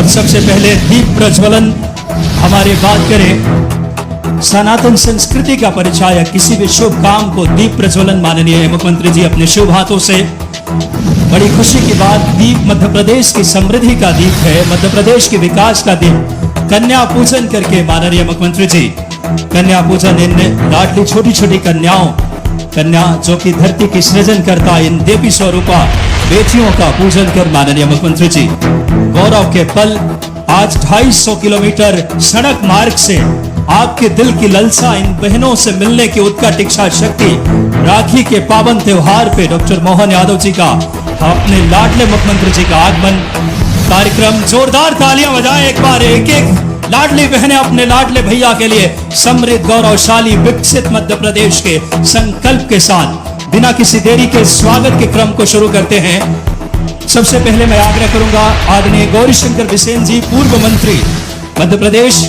सबसे पहले दीप प्रज्वलन हमारे बात करें सनातन संस्कृति का परिचायक किसी भी शुभ काम को दीप प्रज्वलन माननीय मुख्यमंत्री जी अपने शुभ हाथों से बड़ी खुशी की बात। दीप मध्य प्रदेश की समृद्धि का दीप है, मध्य प्रदेश के विकास का दीप। कन्या पूजन करके माननीय मुख्यमंत्री जी कन्या पूजन इन लाडली छोटी छोटी कन्याओं कन्या जो कि धरती की सृजन करता इन देवी स्वरूपा बेटियों का पूजन कर माननीय मुख्यमंत्री जी गौरव के पल। आज 250 किलोमीटर सड़क मार्ग से आपके दिल की ललसा इन बहनों से मिलने की उत्कट इच्छा शक्ति राखी के पावन त्योहार पे डॉक्टर मोहन यादव जी का अपने लाडले मुख्यमंत्री जी का आगमन कार्यक्रम। जोरदार तालियां बजाएं एक बार। एक एक लाडली बहनें अपने लाडले भैया के लिए समृद्ध गौरवशाली विकसित मध्य प्रदेश के संकल्प के साथ बिना किसी देरी के स्वागत के क्रम को शुरू करते हैं। सबसे पहले मैं आग्रह करूंगा आदरणीय गौरीशंकर बिसेन जी पूर्व मंत्री मध्य प्रदेश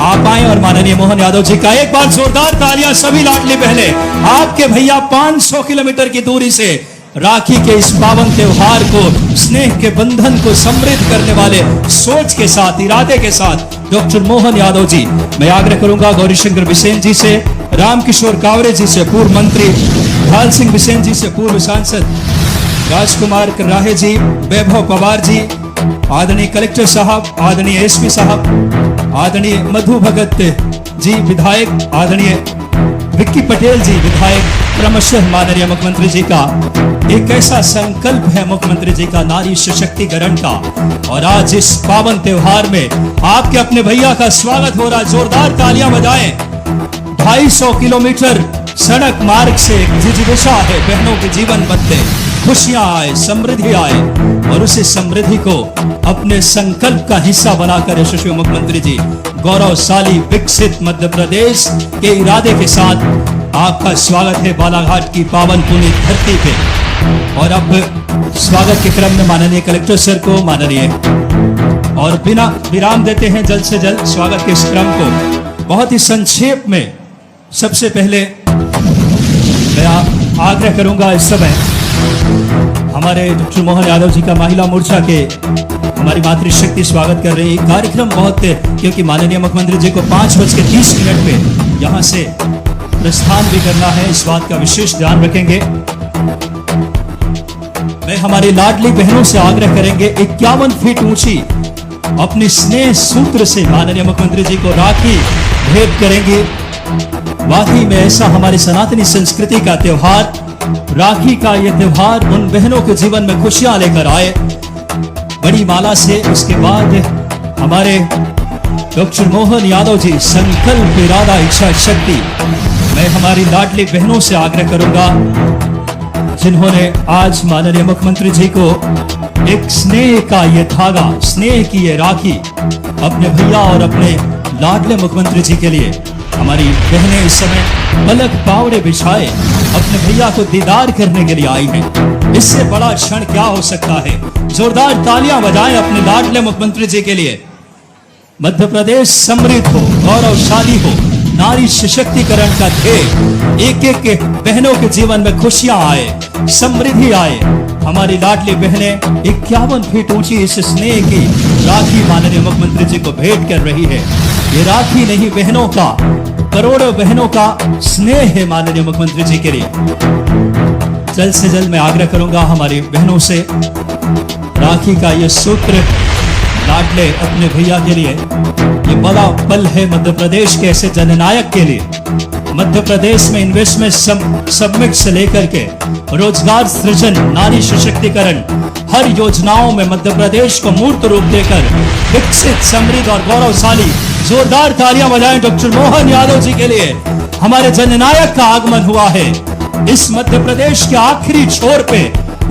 आप आए और माननीय मोहन यादव जी का एक बार जोरदार तालियां। सभी लाडली बहनें आपके भैया 500 किलोमीटर की दूरी से राखी के इस पावन त्योहार को स्नेह के बंधन को समृद्ध करने वाले सोच के साथ इरादे के साथ डॉक्टर मोहन यादव जी मैं आग्रह करूंगा गौरीशंकर बिसेन जी से, रामकिशोर कावरे जी से पूर्व मंत्री, ढाल सिंह बिसेन जी से पूर्व सांसद, राजकुमार कर्राहे जी, वैभव पवार जी, आदरणीय कलेक्टर साहब, आदरणीय एसपी साहब, आदरणीय मधु भगत जी विधायक, आदरणीय विक्की पटेल जी विधायक, क्रमशः माननीय मुख्यमंत्री जी का एक ऐसा संकल्प है मुख्यमंत्री जी का नारी सशक्तिकरण का। और आज इस पावन त्योहार में आपके अपने भैया का स्वागत हो रहा है। जोरदार तालियां बजाएं। 250 किलोमीटर सड़क मार्ग से जिज्ञासा है बहनों के जीवन बदले, खुशियां आए, समृद्धि आए और उसी समृद्धि को अपने संकल्प का हिस्सा बनाकर यशस्वी मुख्यमंत्री जी गौरवशाली विकसित मध्य प्रदेश के इरादे के साथ आपका स्वागत है बालाघाट की पावन पुण्य धरती पे। और अब स्वागत के क्रम में माननीय कलेक्टर सर को माननीय और बिना विराम देते हैं जल्द से जल्द स्वागत के इस क्रम को बहुत ही संक्षेप में। सबसे पहले मैं आग्रह करूंगा इस समय हमारे डॉक्टर मोहन यादव जी का महिला मोर्चा के हमारी मातृशक्ति स्वागत कर रही है। कार्यक्रम बहुत क्योंकि माननीय मुख्यमंत्री जी को 5:30 पे यहाँ से प्रस्थान भी करना है, इस बात का विशेष ध्यान रखेंगे। मैं हमारी लाडली बहनों से आग्रह करेंगे 51 फीट ऊंची अपनी स्नेह सूत्र से माननीय मुख्यमंत्री जी को राखी भेंट करेंगे। वाकई में ऐसा हमारी सनातनी संस्कृति का त्योहार राखी का ये त्योहार उन बहनों के जीवन में खुशियां लेकर आए बड़ी माला से। उसके बाद हमारे डॉक्टर मोहन यादव जी संकल्प इरादा इच्छा शक्ति मैं हमारी लाडली बहनों से आग्रह करूंगा जिन्होंने आज माननीय मुख्यमंत्री जी को एक स्नेह का ये धागा, स्नेह की ये राखी अपने भैया और अपने लाडले मुख्यमंत्री जी के लिए हमारी बहनें इस समय पलक पावड़े बिछाए अपने भैया को दीदार करने के लिए आई हैं। इससे बड़ा क्षण क्या हो सकता है। जोरदार तालियां बजाएं अपने लाडले मुख्यमंत्री जी के लिए। मध्य प्रदेश समृद्ध हो, गौरवशाली हो, नारी सशक्तिकरण का ध्येय एक एक बहनों के जीवन में खुशियां आए, समृद्धि आए। हमारी लाडली बहनें 51 फीट ऊंची इस स्नेह की राखी माननीय मुख्यमंत्री जी को भेंट कर रही है। ये राखी नहीं बहनों का, करोड़ों बहनों का स्नेह है माननीय मुख्यमंत्री जी के लिए। जल्द से जल्द मैं आग्रह करूंगा हमारी बहनों से राखी का ये सूत्र लाडले अपने भैया के लिए ये बड़ा पल है मध्य प्रदेश के ऐसे जननायक के लिए। मध्य प्रदेश में इन्वेस्टमेंट सबमिट से लेकर के रोजगार सृजन, नारी सशक्तिकरण हर योजनाओं में मध्य प्रदेश को मूर्त रूप देकर विकसित समृद्ध और गौरवशाली। जोरदार तालियां बजाएं डॉक्टर मोहन यादव जी के लिए। हमारे जननायक का आगमन हुआ है इस मध्य प्रदेश के आखिरी छोर पे।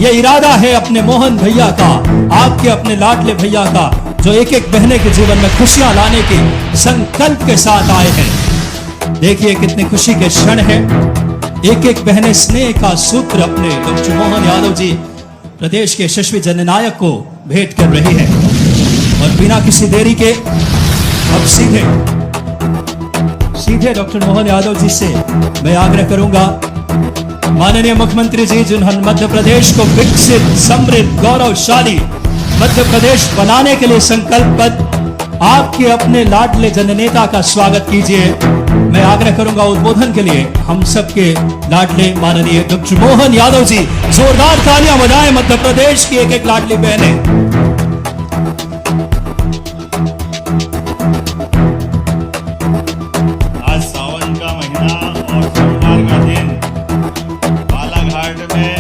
यह इरादा है अपने मोहन भैया का, आपके अपने लाडले भैया का, जो एक एक बहने के जीवन में खुशियां लाने की संकल्प के साथ आए हैं। देखिए कितनी खुशी के क्षण है। एक एक बहने स्नेह का सूत्र अपने डॉक्टर मोहन यादव जी प्रदेश के यशस्वी जननायक को भेंट कर रही है। और बिना किसी देरी के अब सीधे डॉक्टर मोहन यादव जी से मैं आग्रह करूंगा माननीय मुख्यमंत्री जी जिन्होंने मध्य प्रदेश को विकसित समृद्ध गौरवशाली मध्य प्रदेश बनाने के लिए संकल्पबद्ध आपके अपने लाडले जननेता का स्वागत कीजिए। मैं आग्रह करूंगा उद्बोधन के लिए हम सबके लाडले माननीय डॉक्टर मोहन यादव जी, जोरदार तालियां बजाएं मध्य प्रदेश की एक एक लाडली बहनें। आज सावन का महीना और सोमवार का दिन बालाघाट में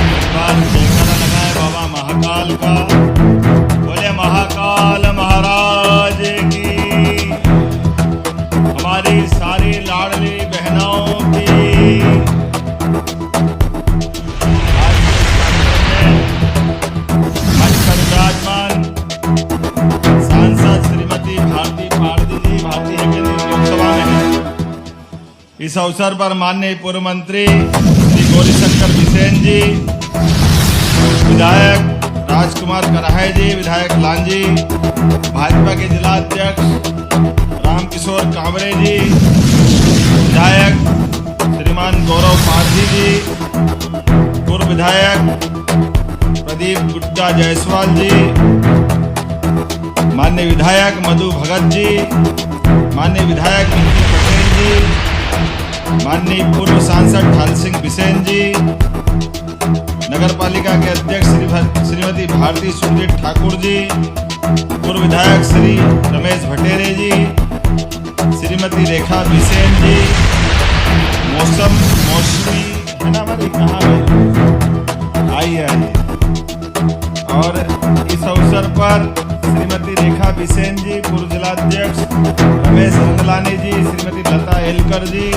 एक बार जयकारा लगाए बाबा महाकाल का। बोले महाकाल महाराज की, हमारी सारी लाडली बहनों की। आज मंच पर विराजमान सांसद श्रीमती भारती पारदी जी भारतीय केंद्रीय लोकसभा में हैं। इस अवसर पर माननीय पूर्व मंत्री श्री गौरीशंकर बिसेन जी, विधायक राजकुमार कराहे जी, विधायक लांजी, भाजपा के जिला अध्यक्ष रामकिशोर कांबरे जी, विधायक श्रीमान गौरव पारधी जी, पूर्व विधायक प्रदीप गुड्डा जायसवाल जी, माननीय विधायक मधु भगत जी, माननीय विधायक मिंकी पटेल जी, माननीय पूर्व सांसद ठाल सिंह बिसेन जी, नगर पालिका के अध्यक्ष श्रीमती भारती सुरजीत ठाकुर जी, पूर्व विधायक श्री रमेश भटेरे जी, श्रीमती रेखा बिसेन जी, मौसमी है ना हमारी, कहाँ आइए और इस अवसर पर श्रीमती रेखा बिसेन जी, पूर्व जिलाध्यक्ष रमेश रंगलानी जी, श्रीमती लता एलकर जी,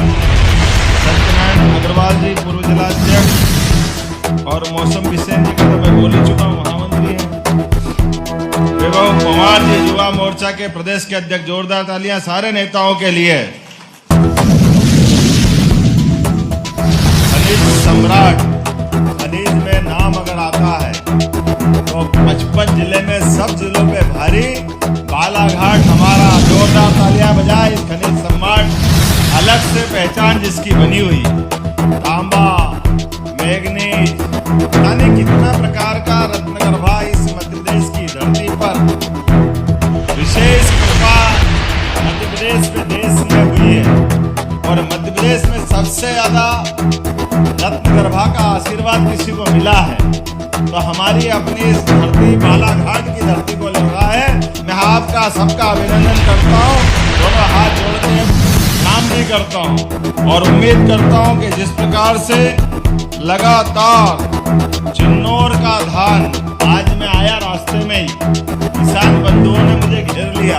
सत्यनारायण अग्रवाल जी, पूर्व जिलाध्यक्ष, और मौसम बिसेन जी का तो मैं बोल ही चुका हूँ, महामंत्री हैं। विभव कुमार जी, युवा मोर्चा के प्रदेश के अध्यक्ष। जोरदार तालियां सारे नेताओं के लिए। खनिज सम्राट, खनिज में नाम अगर आता है तो 55 जिले में सब जिलों पे भारी, बालाघाट हमारा। जोरदार तालियां बजाए इस खनिज सम्राट, अलग से पहचान जिसकी बनी हुई। तांबा, मैग्नीज, पता नहीं कितना प्रकार का रत्नगर्भा इस मध्य प्रदेश की धरती पर। विशेष कृपा मध्य प्रदेश पे देश में हुई है और मध्य प्रदेश में सबसे ज्यादा रत्नगर्भा का आशीर्वाद किसी को मिला है तो हमारी अपनी इस धरती बालाघाट की धरती को लगा है। मैं आपका सबका अभिनंदन करता हूँ, दोनों हाथ जोड़ के प्रणाम भी करता हूँ और उम्मीद करता हूँ कि जिस प्रकार से लगातार चिन्नौर का धान, आज मैं आया रास्ते में ही किसान बंधुओं ने मुझे घेर लिया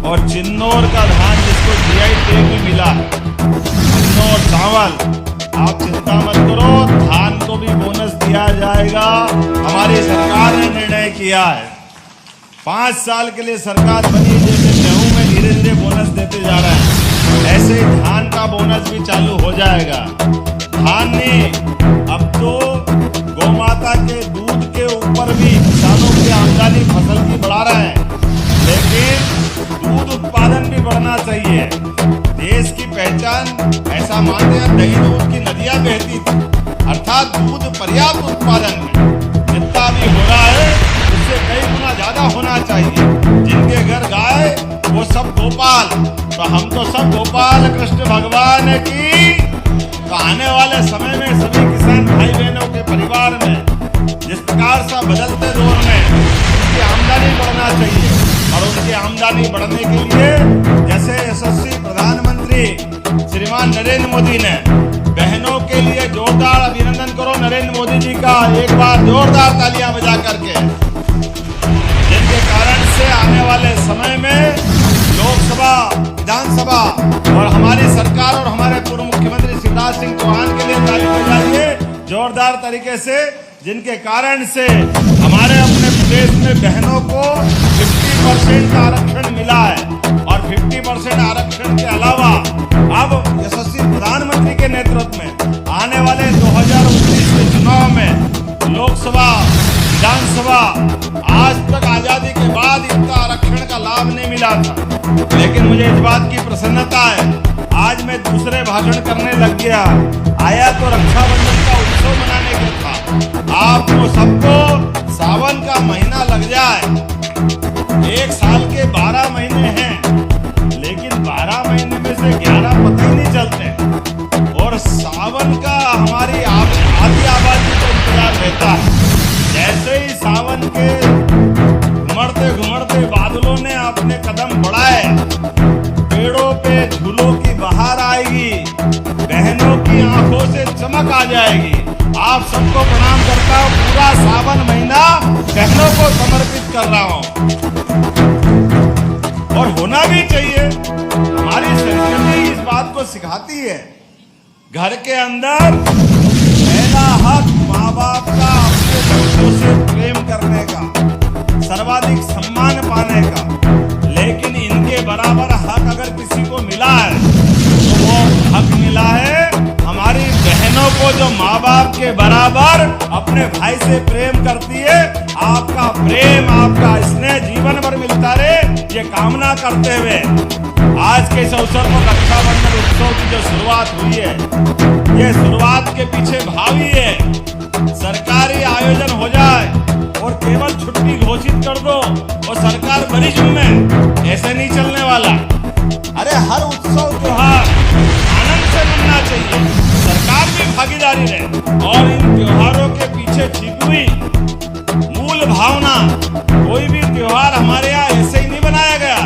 और चिन्नौर का धान जिसको जीआई टैग भी मिला है, चिन्नौर चावल, आप चिंता मत करो, धान को भी बोनस दिया जाएगा। हमारी सरकार ने निर्णय किया है 5 साल के लिए सरकार बनी, जैसे गेहूं में धीरे धीरे बोनस देते जा रहे हैं ऐसे ही धान का बोनस भी चालू हो जाएगा। धान ने अब तो गौमाता के दूध के ऊपर भी किसानों की आमदनी फसल की बढ़ा रहे हैं, लेकिन दूध उत्पादन भी बढ़ना चाहिए। देश की पहचान ऐसा मानते हैं, दही दूध की नदियां बहती थी, अर्थात दूध पर्याप्त उत्पादन में जितना भी हो रहा है उससे कई गुना ज्यादा होना चाहिए। जिनके घर गाय वो सब गोपाल, तो हम तो सब गोपाल कृष्ण भगवान की। तो आने वाले समय में सभी किसान भाई बहनों के परिवार में जिस प्रकार से बदलते दौर में उनकी आमदनी बढ़ना चाहिए और उनकी आमदनी बढ़ने के लिए जैसे यशस्वी प्रधानमंत्री श्रीमान नरेंद्र मोदी ने बहनों के लिए जोरदार अभिनंदन करो नरेंद्र मोदी जी का, एक बार जोरदार तालियां बजा करके, जिनके कारण से आने वाले समय में लोकसभा, विधानसभा और हमारी सरकार और हमारे पूर्व मुख्यमंत्री शिवराज सिंह चौहान के लिए ताली बजाइए जोरदार तरीके से, जिनके कारण से हमारे अपने प्रदेश में बहनों को 50% आरक्षण मिला है और 50% आरक्षण के अलावा अब यशस्वी प्रधानमंत्री के नेतृत्व में आने वाले 2019 के चुनाव में लोकसभा, विधानसभा, आज तक आजादी के बाद इतना आरक्षण का लाभ नहीं मिला था। लेकिन मुझे इस बात की प्रसन्नता है, आज मैं दूसरे भाषण करने लग गया। आया तो रक्षाबंधन का उत्सव मनाने के था, आपको सबको सावन का महीना लग जाए। एक साल के 12 महीने हैं, लेकिन 12 महीने में से 11 पता ही नहीं चलते। और सावन का हमारी आधी आबादी को इंतजार रहता है। जैसे ही सावन के घुमड़ते घुमड़ते बादलों ने अपने कदम बढ़ाए, पेड़ों पे झूलों की बहार आएगी, बहनों की आंखों से चमक आ जाएगी। आप सबको प्रणाम करता हूँ। पूरा सावन महीना बहनों को समर्पित कर रहा हूँ, और होना भी चाहिए। हमारी संस्कृति इस बात को सिखाती है। घर के अंदर पहला हक माँ बाप का अपने बच्चों से प्रेम करने का, सर्वाधिक सम्मान पाने का। लेकिन इनके बराबर हक अगर किसी को मिला है तो वो हक मिला है हमारी बहनों को, जो माँ बाप के बराबर अपने भाई से प्रेम करती है। आपका प्रेम, आपका स्नेह जीवन भर मिलता रहे, ये कामना करते हुए आज के इस अवसर पर रक्षाबंधन उत्सव की जो शुरुआत हुई है, ये शुरुआत के पीछे भावी है। सरकारी आयोजन हो जाए और केवल छुट्टी घोषित कर दो और सरकार बड़ी जिम्मे, ऐसे नहीं चलने वाला। अरे हर उत्सव त्योहार आनंद से मनना चाहिए, सरकार भी भागीदारी रहे। और इन त्योहारों के पीछे छिपी हुई मूल भावना, कोई भी त्योहार हमारे यहाँ ऐसे ही नहीं बनाया गया।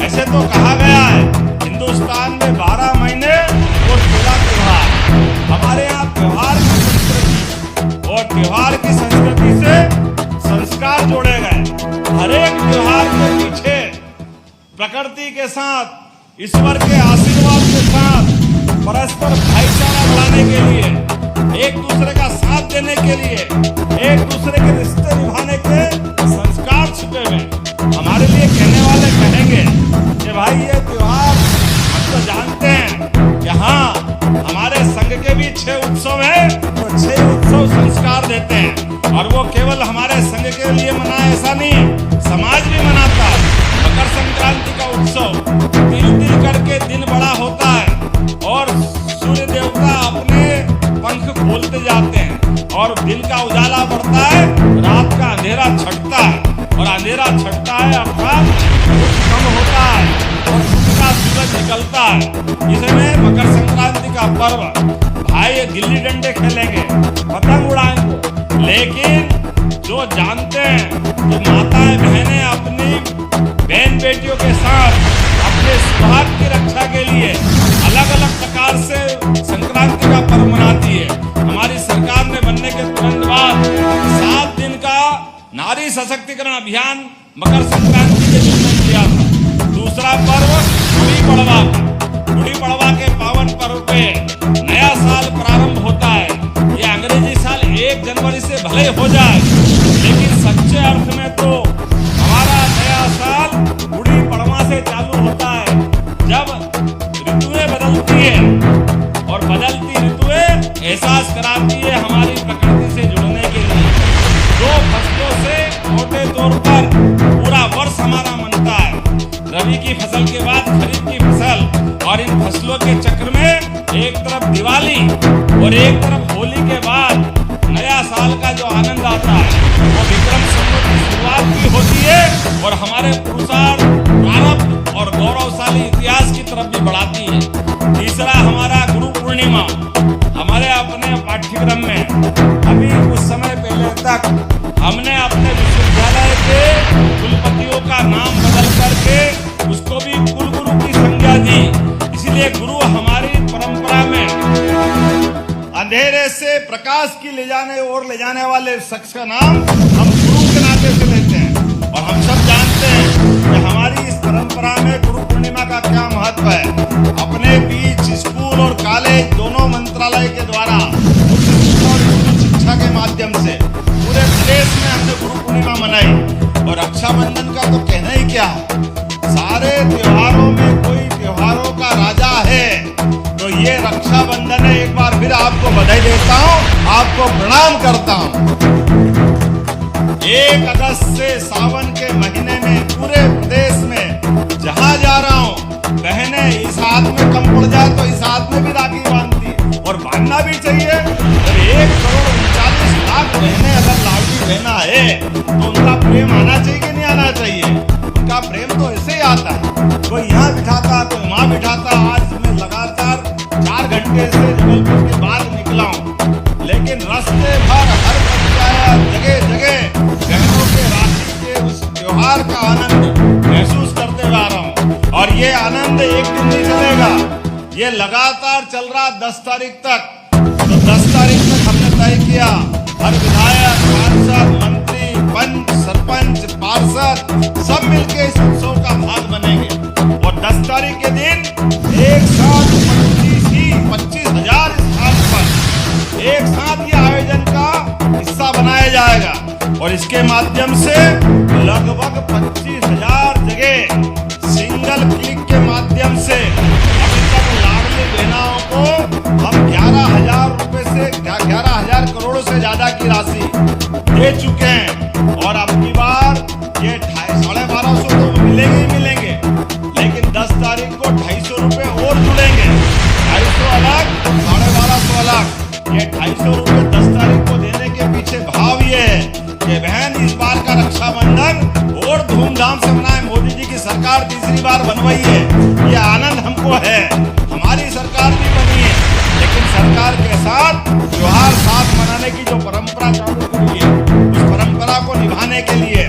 ऐसे तो कहा गया है हिंदुस्तान में 12 महीने और 13 त्योहार। हमारे यहाँ त्योहार की संस्कृति, और त्योहार की संस्कृति से संस्कार जोड़े गए। हर एक त्योहार के पीछे प्रकृति के साथ, ईश्वर के आशीर्वाद के साथ, परस्पर भाईचारा बढ़ाने के लिए, एक दूसरे का साथ देने के लिए, एक दूसरे के रिश्ते निभाने के संस्कार छुपे हुए। हमारे लिए कहने वाले कहेंगे कि भाई ये त्योहार हम तो जानते हैं कि हाँ, हमारे संघ के भी 6 उत्सव हैं, तो 6 उत्सव संस्कार देते हैं। और वो केवल हमारे संघ के लिए मनाए ऐसा नहीं, समाज भी मनाता है। मकर संक्रांति का उत्सव तिल तिल करके दिन बड़ा होता है और सूर्य देवता अपने पंख खोलते जाते हैं और दिन का उजाला बढ़ता है, रात का अंधेरा छटता है। और अंधेरा छटता है अर्थात कम होता है और सुबह का सूरज निकलता है। इसमें मकर संक्रांति का पर्व, भाई गिल्ली डंडे खेलेंगे, पतंग उड़ाएंगे। लेकिन जो जानते हैं कि माताएं बहनें अपनी बहन बेटियों के साथ अपने सुहाग की रक्षा के लिए अलग अलग प्रकार से संक्रांति का पर्व मनाती है। हमारी सरकार ने बनने के तुरंत बाद 7 दिन का नारी सशक्तिकरण अभियान मकर संक्रांति के दिन में किया था। दूसरा पर्व गुड़ी पड़वा का। गुड़ी पड़वा के पावन पर्व पे नया साल प्रारंभ होता है। ये अंग्रेजी साल 1 जनवरी से भले हो जाए, लेकिन सच्चे अर्थ में तो हमारा नया साल गुड़ी पड़वा से चालू होता है, जब ऋतुएं बदलती है। और बदलती ऋतुएं एहसास कराती है हमारी प्रकृति से जुड़ने के लिए। 2 फसलों से मोटे तौर पर पूरा वर्ष हमारा मनता है। रबी की फसल के बाद खरीफ की फसल, और इन फसलों के चक्र में एक तरफ दिवाली और एक तरफ होली के बाद नया साल का जो आनंद आता है वो विक्रम संवत की शुरुआत भी होती है और हमारे पुरुषार्थ, प्रारब्ध और गौरवशाली इतिहास की तरफ भी बढ़ाती है। तीसरा हमारा गुरु पूर्णिमा। हमारे अपने पाठ्यक्रम में अभी कुछ समय पहले तक हमने अपने विश्वविद्यालय के कुलपतियों का नाम बदल करके उसको भी कुलगुरु की संज्ञा दी। इसलिए गुरु हमारी परंपरा में अंधेरे से प्रकाश की ले जाने वाले शख्स का नाम हम गुरु के नाते से लेते हैं। और हम सब जानते हैं कि हमारी इस परंपरा में गुरु पूर्णिमा का क्या महत्व है। अपने बीच स्कूल और कॉलेज दोनों मंत्रालय के द्वारा उच्च शिक्षा और स्कूल शिक्षा के माध्यम से पूरे प्रदेश में हमने गुरु पूर्णिमा मनाई। और रक्षाबंधन का तो कहना ही क्या, सारे त्योहारों में कोई त्योहारों का राजा है तो ये रक्षाबंधन है। एक बार फिर आपको बधाई देता हूँ, आपको प्रणाम करता हूँ। 1 अगस्त से सावन के महीने में पूरे प्रदेश में जहां जा रहा हूँ, बहनें इस हाथ में कम पड़ जाए तो इस हाथ में भी राखी बांधती है, और बांधना भी चाहिए। जब 1 करोड़ 39 लाख बहनें अगर लाडली बहना है तो उनका प्रेम आना चाहिए कि नहीं आना चाहिए? उनका प्रेम तो ऐसे ही आता है, कोई यहाँ बिठाता कोई वहाँ बिठाता। आज मैं लगातार 4 घंटे से जबलपुर के बाद निकला हूँ, लेकिन रास्ते भर हर पंचायत जगह जगह बहनों के राखी के उस त्योहार का आनंद महसूस करते हुए आ रहा हूँ। और ये आनंद एक दिन नहीं चलेगा, ये लगातार चल रहा 10 तारीख तक। तो 10 तारीख तक हमने तय किया हर विधायक, पार्षद, मंत्री, पंच, सरपंच, पार्षद सब मिलके इस उत्सव का भाग बनेंगे। और 10 तारीख के दिन एक साथ 25,000 स्थान पर एक साथ ये आयोजन का हिस्सा बनाया जाएगा। और इसके माध्यम से लगभग 25,000 जगह सिंगल क्लिक के माध्यम से अभी तक लाडली बहनाओं को हम 11,000 रुपए से 11,000 करोड़ से ज्यादा की राशि दे चुके हैं। और अब की बार ये 1250 तो मिलेंगे ही मिलेंगे, लेकिन 10 तारीख को 250 रुपए और जुड़ेंगे। 250 अलग, 1250 अलग। ये 250 रुपए 10 तारीख को देने के पीछे भाव ये है कि बहन इस बार का रक्षाबंधन और धूमधाम से मनाए। मोदी जी की सरकार तीसरी बार बनवाई है, ये आनंद हमको है। हमारी सरकार भी बनी है, लेकिन सरकार के साथ त्योहार साथ मनाने की जो परंपरा चालू हुई है, उस परंपरा को निभाने के लिए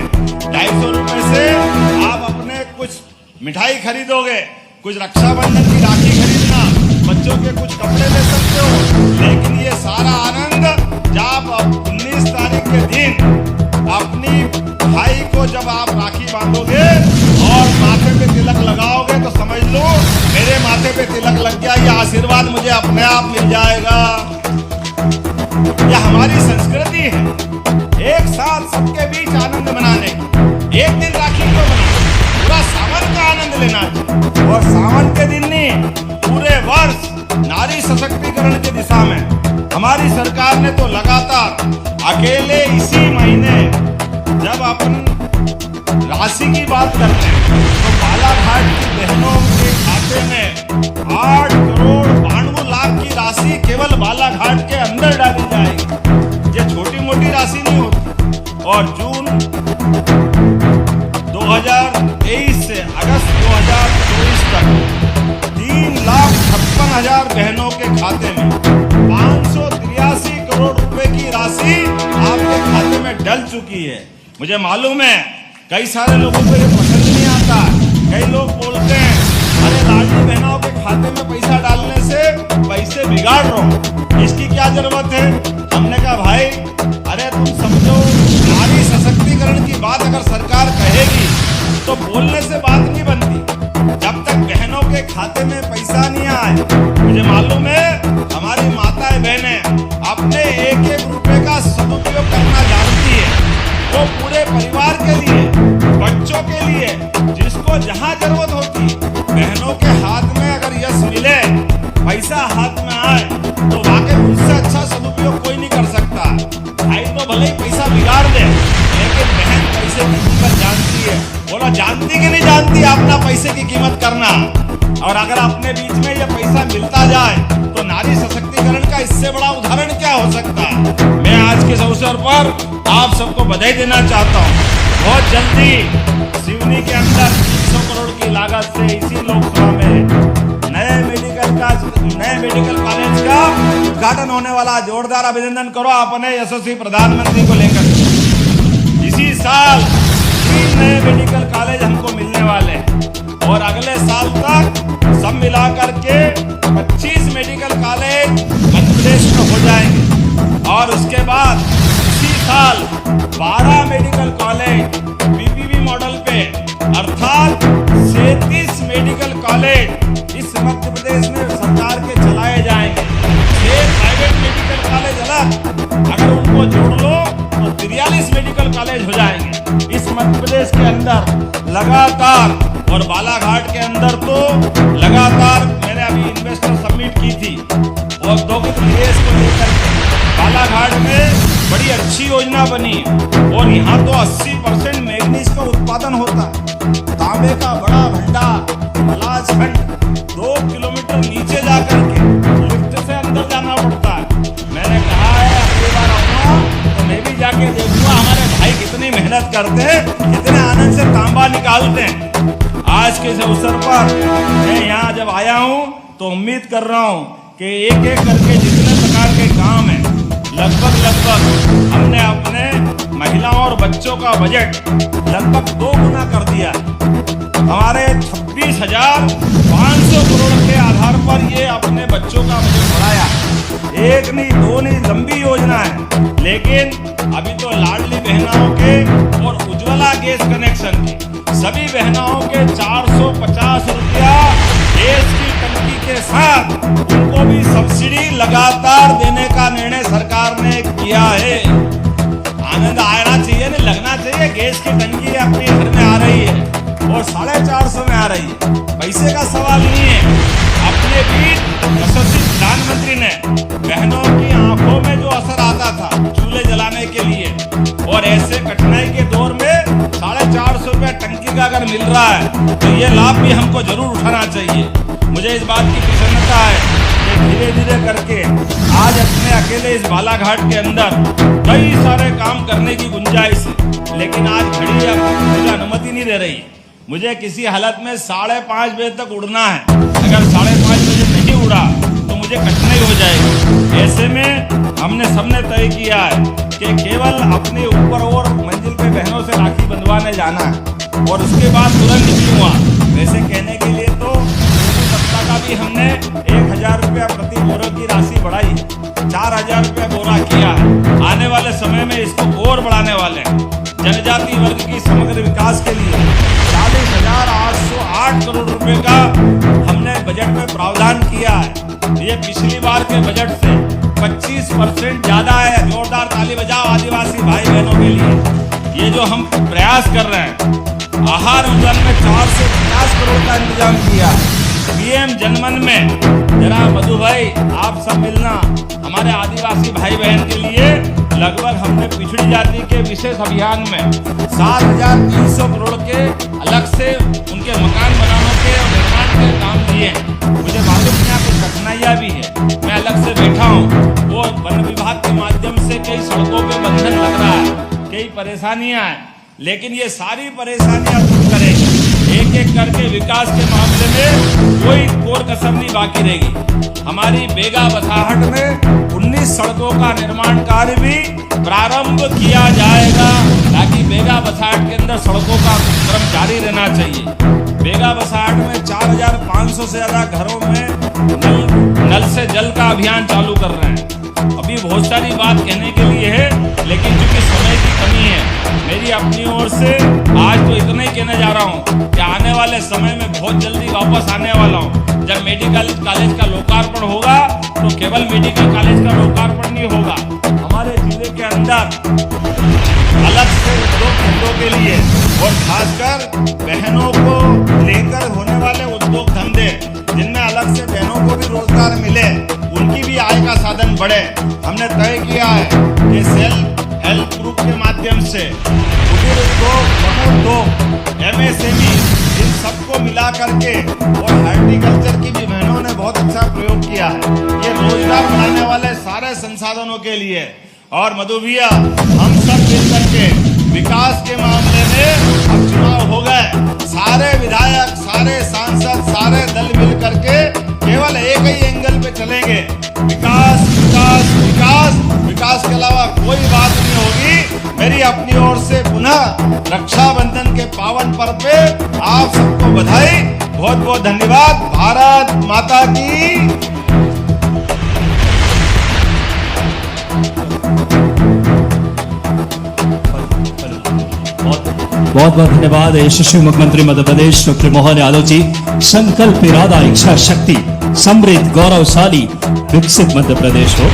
250 रुपए से आप अपने कुछ मिठाई खरीदोगे, कुछ रक्षाबंधन की राखी खरीदना, बच्चों के कुछ कपड़े ले सकते हो। लेकिन ये सारा आनंद जब 19 तारीख के दिन अपनी भाई को जब आप राखी बांधोगे और माथे पे तिलक लगाओगे तो समझ लो मेरे माथे पे तिलक लग गया, ये आशीर्वाद मुझे अपने आप मिल जाएगा। यह हमारी संस्कृति है, एक साथ सबके बीच आनंद मनाने की। एक दिन राखी को मनाना, पूरा सावन का आनंद लेना चाहिए। और सावन के दिन नहीं, पूरे वर्ष नारी सशक्तिकरण की दिशा में हमारी सरकार ने तो लगातार अकेले इसी महीने जब अपन राशि की बात करते हैं तो बालाघाट की बहनों के खाते में 8 करोड़ 92 लाख की राशि केवल बालाघाट के अंदर डाली जाएगी। ये छोटी मोटी राशि नहीं होती। और जून 2023 से अगस्त 2024 तक 3,56,000 बहनों के खाते में 583 करोड़ रुपए की राशि आपके खाते में डल चुकी है। मुझे मालूम है कई सारे लोगों को ये पसंद नहीं आता। कई लोग बोलते हैं अरे लाडली बहनों के खाते में पैसा डालने से पैसे बिगाड़ रहे हो, इसकी क्या जरूरत है? हमने कहा भाई अरे तुम समझो, नारी सशक्तिकरण की बात अगर सरकार कहेगी तो बोलने से बात नहीं बनती। जब तक बहनों के खाते में पैसा नहीं आए, मुझे मालूम है हमारी माताएं बहनें अपने एक एक रुपए का सदुपयोग करना जानती है। वो पूरे परिवार के लिए, बच्चों के लिए, जिसको जहां जरूरत होती, बहनों के हाथ में अगर यश मिले, पैसा हाथ में आए तो वाकई उससे अच्छा सदुपयोग कोई नहीं कर सकता। भाई तो भले ही पैसा बिगाड़ दे, लेकिन बहन पैसे की कीमत जानती है। बोला जानती कि नहीं जानती अपना पैसे की कीमत करना। और अगर अपने बीच में ये पैसा मिलता जाए तो नारी सशक्तिकरण का इससे बड़ा उदाहरण क्या हो सकता है। मैं आज के अवसर पर आप सबको बधाई देना चाहता हूँ। बहुत जल्दी सिवनी के अंदर 300 करोड़ की लागत से इसी लोकसभा में नए मेडिकल कॉलेज का उद्घाटन होने वाला। जोरदार अभिनंदन करो अपने यशस्वी प्रधानमंत्री को लेकर। इसी साल 3 नए मेडिकल कॉलेज हमको मिलने वाले हैं और अगले साल तक सब मिलाकर के 25 मेडिकल कॉलेज मध्य प्रदेश में हो जाएंगे। और उसके बाद इसी साल 12 मेडिकल कॉलेज पीपीपी मॉडल पे, अर्थात 37 मेडिकल कॉलेज इस मध्य प्रदेश में सरकार के चलाए जाएंगे। 6 प्राइवेट मेडिकल कॉलेज अलग, अगर उनको जोड़ लो तो 43 मेडिकल कॉलेज हो जाएंगे इस मध्य प्रदेश के अंदर लगातार। और बालाघाट के अंदर तो लगातार मैंने अभी इन्वेस्टर समिट की थी और औद्योगिक निवेश को लेकर बालाघाट में बड़ी अच्छी योजना बनी। और यहाँ तो 80% मैग्नीज का उत्पादन होता है। तांबे का बड़ा भंडार मलाजखंड 2 किलोमीटर नीचे जाकर के लिफ्ट से अंदर जाना पड़ता है। मैंने कहा है अगली बार आऊंगा तो मैं कितने आनंद से तांबा निकालते हैं। आज के इस अवसर पर मैं यहाँ जब आया हूँ तो उम्मीद कर रहा हूँ कि एक एक करके जितने प्रकार के काम हैं लगभग हमने अपने महिलाओं और बच्चों का बजट लगभग 2 गुना कर दिया। हमारे 26,500 करोड़ के आधार पर ये अपने बच्चों का बजट बढ़ाया। एक नहीं, 2 नहीं, लंबी योजना है। लेकिन अभी तो लाडली बहनाओं के और उज्ज्वला गैस कनेक्शन के सभी बहनाओं के 450 रुपया गैस की टंकी के साथ उनको भी सब्सिडी लगातार देने का निर्णय सरकार ने किया है। आनंद आना चाहिए, नहीं लगना चाहिए। गैस की टंकी अपने घर में आ रही है और 450 में आ रही है। पैसे का सवाल नहीं है। अपने बीच यशस्वी प्रधानमंत्री ने बहनों की आंखों में जो असर आता था चूल्हे जलाने के लिए, और ऐसे कठिनाई के दौर में 450 रुपया टंकी का अगर मिल रहा है तो ये लाभ भी हमको जरूर उठाना चाहिए। मुझे इस बात की प्रसन्नता है कि धीरे धीरे करके आज अपने अकेले इस बालाघाट के अंदर कई सारे काम करने की गुंजाइश है, लेकिन आज घड़ी मुझे अनुमति नहीं दे रही। मुझे किसी हालत में 5:30 बजे तक उड़ना है। अगर 5:30 बजे नहीं उड़ा तो मुझे कठिनाई हो जाएगी। ऐसे में हमने सबने तय किया है कि केवल अपने ऊपर और मंजिल पे बहनों से राखी बंधवाने जाना है और उसके बाद तुरंत निकलूंगा। वैसे कहने के लिए तो सप्ताह का भी हमने 1,000 रुपया प्रति बोरा की राशि बढ़ाई है, 4,000 रुपया बोरा किया है। आने वाले समय में इसको और बढ़ाने वाले हैं। जनजाति वर्ग की समग्र विकास के लिए 40,808 करोड़ रुपए का हमने बजट में प्रावधान किया है। ये पिछली बार के बजट से 25% ज्यादा है। जोरदार ताली बजाओ आदिवासी भाई बहनों के लिए। ये जो हम प्रयास कर रहे हैं, आहार अनुदान में 450 करोड़ का इंतजाम किया। पीएम जनमन में जरा मधु भाई आप सब मिलना। हमारे आदिवासी भाई बहन के लिए लगभग हमने पिछड़ी जाति के विशेष अभियान में 7,300 करोड़ के अलग से उनके मकान बनाने के और निर्माण के काम दिए। मुझे मालूम है यहाँ कुछ कठिनाइयाँ भी है, मैं अलग से बैठा हूँ। वो वन विभाग के माध्यम से कई सड़कों पे बंधन लग रहा है, कई परेशानियां हैं, लेकिन ये सारी परेशानियां दूर करेंगे। एक एक करके विकास के मामले में कोई कोर कसर नहीं बाकी रहेगी। हमारी बेगा बसाहट में 19 सड़कों का निर्माण कार्य भी प्रारंभ किया जाएगा, ताकि बेगा बसाहट के अंदर सड़कों का क्रम जारी रहना चाहिए। बेगा बसाहट में 4,500 से ज्यादा घरों में नल से जल का अभियान चालू कर रहे हैं। अभी बहुत सारी बात कहने के लिए है, लेकिन चूंकि समय की कमी है, मेरी अपनी ओर से आज तो इतना ही कहने जा रहा हूँ कि आने वाले समय में बहुत जल्दी वापस आने वाला हूँ। जब मेडिकल कॉलेज का लोकार्पण होगा तो केवल मेडिकल कॉलेज का लोकार्पण नहीं होगा, हमारे जिले के अंदर अलग से उद्योग धंधों के लिए और खासकर बहनों को लेकर होने वाले उद्योग धंधे जिनमें अलग से बहनों को भी रोजगार मिले, उनकी भी आय का साधन बढ़े। हमने तय किया है कि सेल्फ हेल्प ग्रुप के माध्यम से कुटीर उद्योग, लघु उद्योग, एमएसएमई इन सबको मिला करके और हॉर्टिकल्चर की भी बहनों ने बहुत अच्छा प्रयोग किया है। ये रोजगार बढ़ाने वाले सारे संसाधनों के लिए। और मधु भैया हम सब मिलकर के विकास के मामले में अब चुनाव हो गए, सारे विधायक, सारे सांसद, सारे दल मिल करके केवल एक ही एंगल पे चलेंगे, विकास विकास विकास। विकास के अलावा कोई बात नहीं होगी। मेरी अपनी ओर से पुनः रक्षाबंधन के पावन पर्व पे आप सबको बधाई, बहुत बहुत धन्यवाद। भारत माता की। बहुत बहुत धन्यवाद यशस्वी मुख्यमंत्री मध्य प्रदेश डॉक्टर मोहन यादव जी। संकल्प, इरादा, इच्छा शक्ति, समृद्ध, गौरवशाली, विकसित मध्य प्रदेश हो।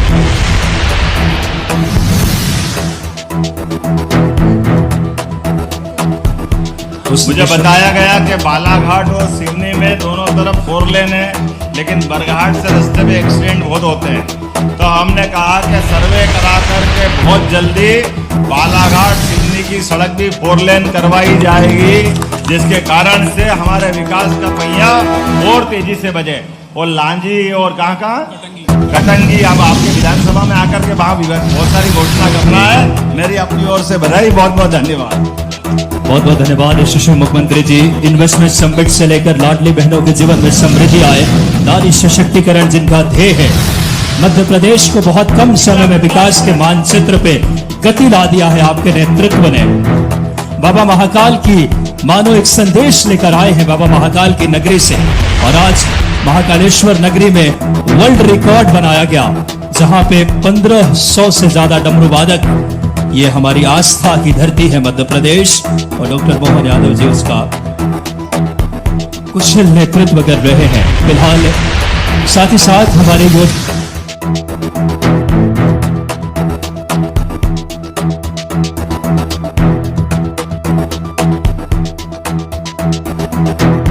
मुझे बताया गया कि बालाघाट और सिवनी में दोनों तरफ 4 लेन है, लेकिन बरघाट से रास्ते में एक्सीडेंट बहुत होते हैं। तो हमने कहा कि सर्वे करा करके बहुत जल्दी बालाघाट सिवनी की सड़क भी 4 लेन करवाई जाएगी, जिसके कारण से हमारे विकास का पहिया और तेजी से बजे। और लांजी और कहाँ कटंगी, अब आपके विधानसभा में आकर के वहाँ बहुत सारी घोषणा करना है। मेरी अपनी ओर से बधाई, बहुत बहुत धन्यवाद। बहुत बहुत धन्यवाद यशस्वी मुख्यमंत्री जी। इन्वेस्टमेंट समिट से लेकर लाडली बहनों के जीवन में समृद्धि आए, नारी सशक्तिकरण जिनका ध्येय है, मध्य प्रदेश को बहुत कम समय में विकास के मानचित्र पे गति ला दिया है आपके नेतृत्व ने। बाबा महाकाल की मानो एक संदेश लेकर आए हैं बाबा महाकाल की नगरी से, और आज महाकालेश्वर नगरी में वर्ल्ड रिकॉर्ड बनाया गया, जहां पे 1500 से ज्यादा डमरू वादक। ये हमारी आस्था की धरती है मध्य प्रदेश, और डॉक्टर मोहन यादव जी उसका कुशल नेतृत्व कर रहे हैं फिलहाल। साथ ही साथ हमारे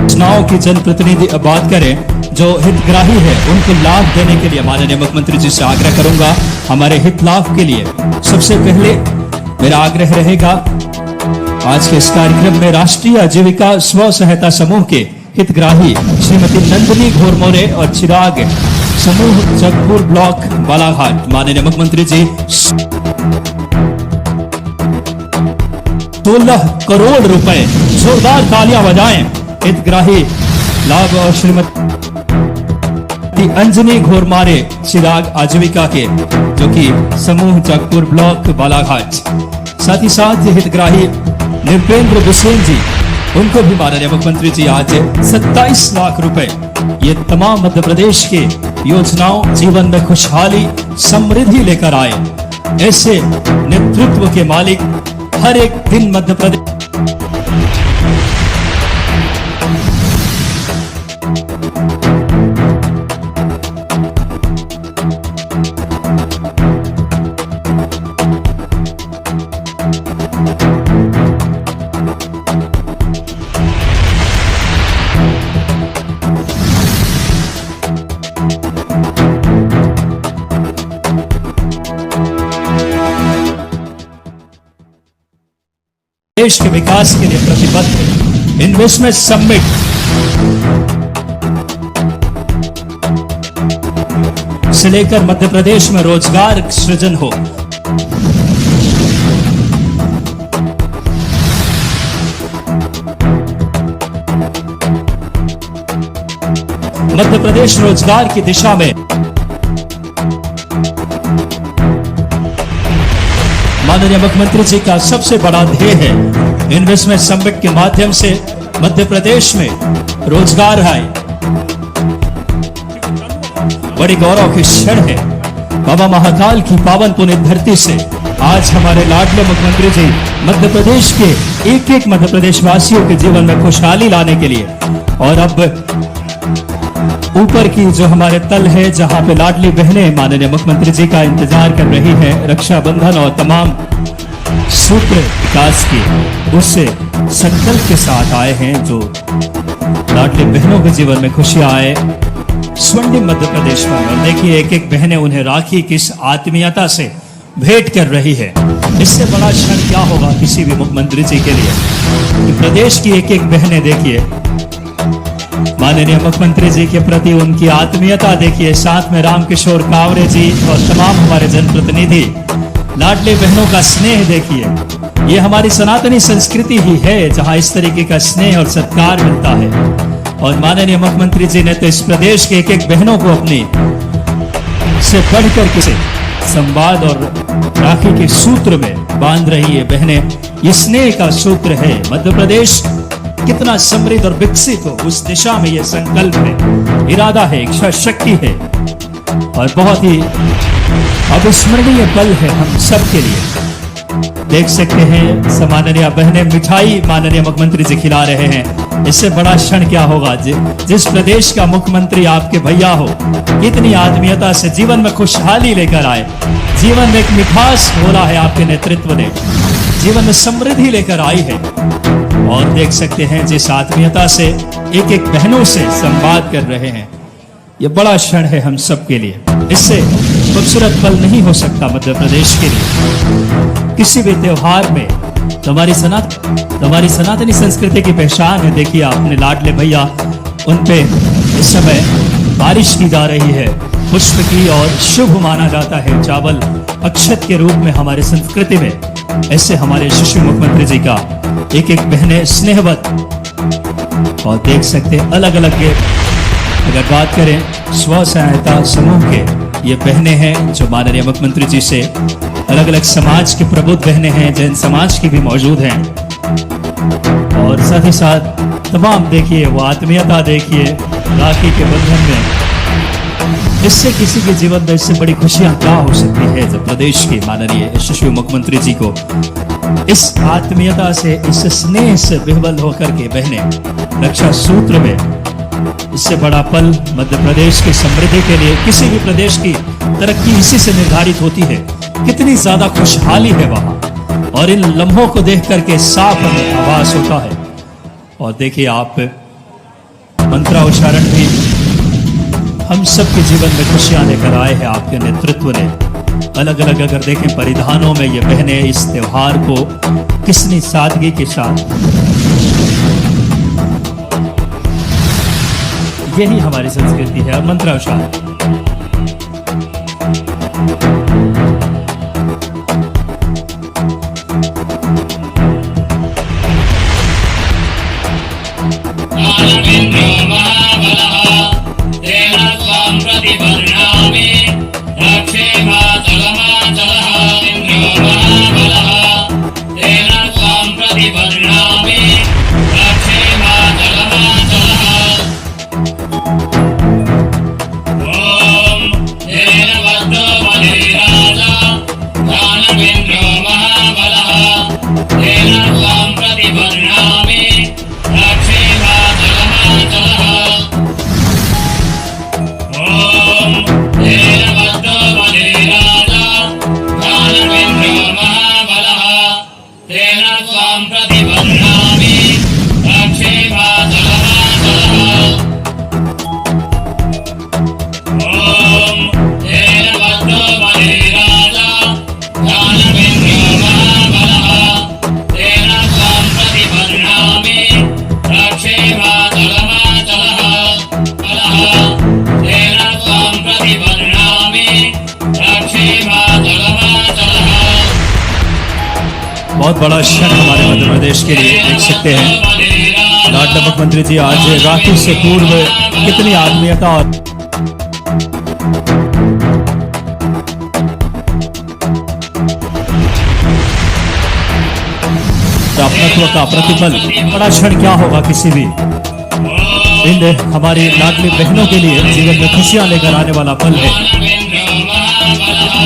योजनाओं की जनप्रतिनिधि बात करें, जो हितग्राही है उनको लाभ देने के लिए माननीय मुख्यमंत्री जी से आग्रह करूंगा। हमारे हित लाभ के लिए सबसे पहले मेरा आग्रह रहेगा, आज के इस कार्यक्रम में राष्ट्रीय आजीविका स्व सहायता समूह के हितग्राही श्रीमती नंदिनी घोरमोरे और चिराग, समूह जगपुर ब्लॉक बालाघाट, माननीय मुख्यमंत्री जी 16 करोड़ रुपए, जोरदार तालियां बजाएं। हितग्राही लाभ और श्रीमती अंजनी घोरमारे चिराग आजीविका के, जो कि समूह जगपुर ब्लॉक बालाघाट। साथ ही साथ हितग्राही नृपेंद्र बिसेन जी, उनको भी माननीय मुख्यमंत्री जी आज 27 लाख रुपए, ये तमाम मध्य प्रदेश के योजनाओं जीवन में खुशहाली समृद्धि लेकर आए। ऐसे नेतृत्व के मालिक हर एक दिन मध्य प्रदेश देश के विकास के लिए प्रतिबद्ध है। इन्वेस्टमेंट समिट से लेकर मध्य प्रदेश में रोजगार सृजन हो, मध्य प्रदेश रोजगार की दिशा में माननीय मुख्यमंत्री जी का सबसे बड़ा ध्येय है। इन्वेस्टमेंट समिट के माध्यम से मध्य प्रदेश में रोजगार आए, बड़ी गौरव की क्षण है। बाबा महाकाल की पावन पुण्य धरती से आज हमारे लाडले मुख्यमंत्री जी मध्य प्रदेश के एक एक मध्य प्रदेश वासियों के जीवन में खुशहाली लाने के लिए, और अब ऊपर की जो हमारे तल है, जहां पे लाडली बहनें माननीय मुख्यमंत्री जी का इंतजार कर रही हैं, रक्षाबंधन और तमाम सूत्र विकास की, उससे संकल्प के साथ आए हैं, जो लाडली बहनों के जीवन में खुशियां आए, स्वर्णिम मध्य प्रदेश में। और देखिए एक एक बहनें उन्हें राखी किस आत्मीयता से भेंट कर रही है। इससे बड़ा क्षण क्या होगा किसी भी मुख्यमंत्री जी के लिए, कि प्रदेश की एक एक बहनें देखिए माननीय मुख्यमंत्री जी के प्रति उनकी आत्मीयता देखिए, साथ में रामकिशोर कावरे जी और तमाम हमारे जनप्रतिनिधि, लाडले बहनों का स्नेह देखिए। ये हमारी सनातनी संस्कृति ही है जहां इस तरीके का स्नेह और सत्कार मिलता है, और माननीय मुख्यमंत्री जी ने तो इस प्रदेश के एक एक बहनों को अपनी से बढ़कर किसी संवाद और राखी के सूत्र में बांध रही है बहनें। ये स्नेह का सूत्र है। मध्य प्रदेश कितना समृद्ध और विकसित हो, उस दिशा में यह संकल्प है, इरादा है, इच्छा शक्ति है, और बहुत ही अविस्मरणीय पल है हम सब के लिए। देख सकते हैं माननीय बहनें मिठाई माननीय मुख्यमंत्री जी खिला रहे हैं। इससे बड़ा क्षण क्या होगा जिस प्रदेश का मुख्यमंत्री आपके भैया हो, इतनी आत्मीयता से जीवन में खुशहाली लेकर आए, जीवन में एक मिठास घोला है आपके नेतृत्व ने, जीवन में समृद्धि लेकर आई है। और देख सकते हैं जिस आत्मीयता से एक एक बहनों से संवाद कर रहे हैं, यह बड़ा क्षण है हम सब के लिए। इससे खूबसूरत पल नहीं हो सकता मध्य प्रदेश के लिए। किसी भी त्योहार में तुम्हारी सनातनी संस्कृति की पहचान है। देखिए अपने लाडले भैया, उन पे इस समय बारिश की जा रही है, पुष्प की, और शुभ माना जाता है चावल अक्षत के रूप में हमारे संस्कृति में। ऐसे हमारे यशस्वी मुख्यमंत्री जी का एक एक बहनें स्नेहवत, और देख सकते हैं अलग अलग के, अगर बात करें स्व सहायता समूह के, ये बहनें हैं जो माननीय मुख्यमंत्री जी से अलग अलग समाज की प्रबुद्ध बहनें हैं, जैन समाज की भी मौजूद हैं, और साथ ही साथ तमाम देखिए वो आत्मीयता देखिए राखी के बंधन में, इससे किसी के जीवन में इससे बड़ी खुशियां क्या हो सकती है जब प्रदेश के माननीय यशस्वी मुख्यमंत्री जी को इस आत्मीयता से, इस स्नेह से विह्वल होकर के बहनें रक्षा सूत्र में, इससे बड़ा पल मध्य प्रदेश की समृद्धि के लिए, किसी भी प्रदेश की तरक्की इसी से निर्धारित होती है, कितनी ज्यादा खुशहाली है वहां, और इन लम्हों को देख करके साफ हमें आभास होता है। और देखिए आप मंत्रोच्चारण भी हम सबके जीवन में खुशियां लेकर आए हैं आपके नेतृत्व ने। अलग अलग अगर देखें परिधानों में ये बहनें इस त्योहार को कितनी सादगी के साथ, यही हमारी संस्कृति है। और मंत्रोच्चारण बहुत बड़ा क्षण हमारे मध्य प्रदेश के लिए देख सकते हैं। लाडला मुख्यमंत्री जी आज राखी से पूर्व कितनी आत्मीयता और अपनत्व का प्रतिफल, बड़ा क्षण क्या होगा किसी भी इन हमारी लाडली बहनों के लिए जीवन में खुशियां लेकर आने वाला पल है।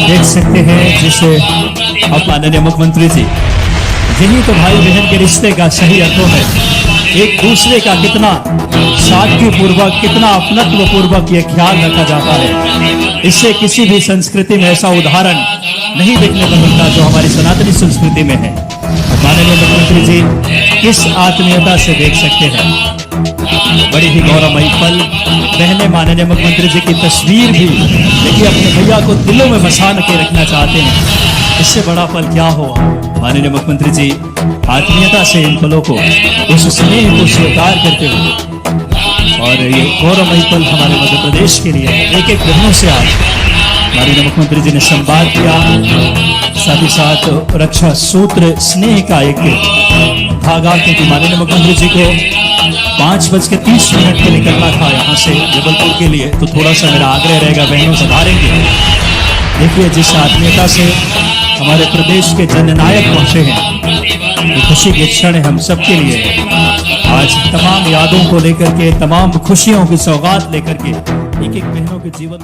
देख सकते हैं जिसे अब माननीय मुख्यमंत्री जी, यही तो भाई बहन के रिश्ते का सही अर्थों है, एक दूसरे का कितना सादगी पूर्वक, कितना अपनत्व पूर्वक ये ख्याल रखा जाता है। इससे किसी भी संस्कृति में ऐसा उदाहरण नहीं देखने को मिलता जो हमारी सनातनी संस्कृति में है। और माननीय मुख्यमंत्री जी किस आत्मीयता से देख सकते हैं, बड़ी ही गौरवमयी पल। बहने माननीय मुख्यमंत्री जी की तस्वीर भी देखिए अपने भैया को दिलों में बसा के रखना चाहते हैं, इससे बड़ा पल क्या हो। माननीय मुख्यमंत्री जी आत्मीयता से इन पलों को, उस स्नेह को स्वीकार करते हुए, और ये गौरवमयी पल हमारे मध्य प्रदेश के लिए एक एक बहनों से आज माननीय मुख्यमंत्री जी ने संवाद किया, साथ ही साथ रक्षा सूत्र स्नेह का एक धागा, क्योंकि माननीय मुख्यमंत्री जी को 5:30 के निकलना था यहाँ से जबलपुर के लिए, तो थोड़ा सा मेरा आग्रह रहेगा बहनों सुधारेंगे। देखिए जिस आत्मीयता से हमारे प्रदेश के जननायक पहुंचे हैं, ये खुशी के क्षण हम सबके लिए है। आज तमाम यादों को लेकर के, तमाम खुशियों की सौगात लेकर के एक एक बहनों के जीवन